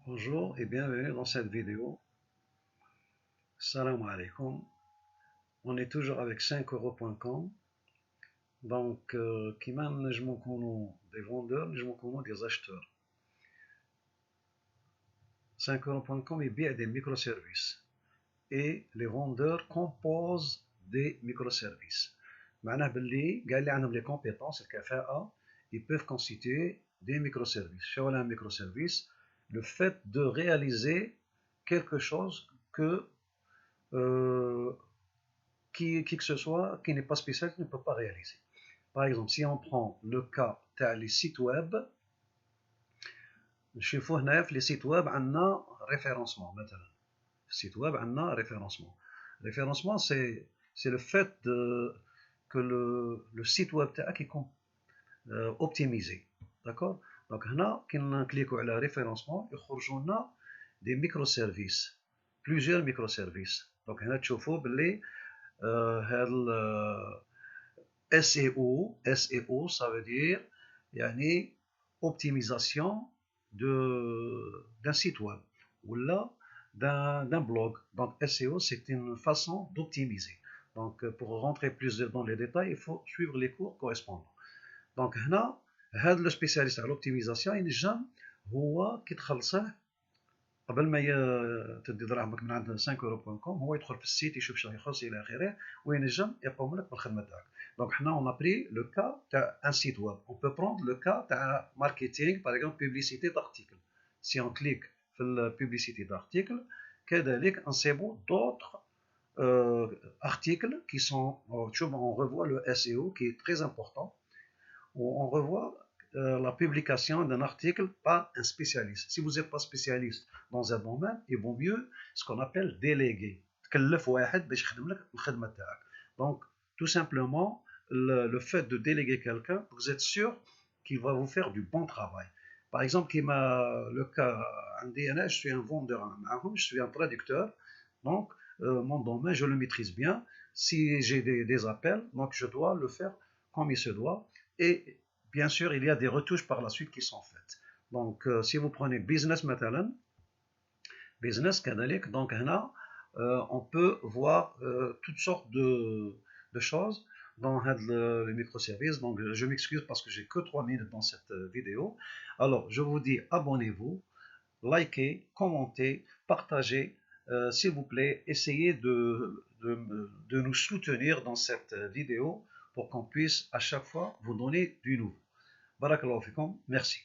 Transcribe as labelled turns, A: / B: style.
A: Bonjour et bienvenue dans cette vidéo. Salam alaikum. On est toujours avec 5euros.com. Donc, qui mène des vendeurs, des acheteurs. 5euros.com est bien des microservices. Et les vendeurs composent des microservices. معناه باللي قال لي عندهم les compétences, الكفاءة, ils peuvent constituer des microservices. شو un microservice? Le fait de réaliser quelque chose que qui que ce soit qui n'est pas spécial ne peut pas réaliser. Par exemple, si on prend le cas des sites web, نشوفوا هنا في les sites web عندنا référencement مثلا. Site web عندنا référencement. Référencement c'est le fait que le site web تاعك يكون optimisé. D'accord? Donc هنا كي نكليكو على référencement يخرجوا لنا des microservices, plusieurs microservices. Donc هنا تشوفوا باللي هذا SEO ça veut dire يعني optimisation d'un site web ou là d'un blog. Donc SEO c'est une façon d'optimiser. Donc pour rentrer plus dans les détails il faut suivre les cours correspondants. Donc هنا هذا le spécialiste à l'optimisation ينجم هو كي تخلصه قبل ما تدي دراهمك من عند 5euros.com هو يدخل في السيت يشوف شنو يخص الى اخره وينجم يقوم لك بالخدمه تاعك. دونك حنا اون ابري لو كا تاع ان سيت ويب. اون بو بروند لو كا تاع ماركتينغ باغ اكزومبل بوبليسيتي دارتيكل. سي اون كليك في البوبليسيتي دارتيكل كذلك انصيبوا دوطخ articles qui sont, on revoit le SEO qui est très important, où on revoit la publication d'un article par un spécialiste. Si vous n'êtes pas spécialiste dans un domaine, il vaut mieux ce qu'on appelle déléguer. Donc, tout simplement, le fait de déléguer quelqu'un, vous êtes sûr qu'il va vous faire du bon travail. Par exemple, le cas, je suis un vendeur, je suis un traducteur, donc mon domaine, je le maîtrise bien. Si j'ai des appels, donc je dois le faire comme il se doit. Et bien sûr, il y a des retouches par la suite qui sont faites. Donc, si vous prenez business مثلا, business كذلك, donc هنا, on peut voir toutes sortes de choses dans le microservice. Donc, je m'excuse parce que j'ai que 3 minutes dans cette vidéo. Alors, je vous dis abonnez-vous, likez, commentez, partagez. S'il vous plaît, essayez de nous soutenir dans cette vidéo pour qu'on puisse à chaque fois vous donner du nouveau. Barakallahu fikum, merci.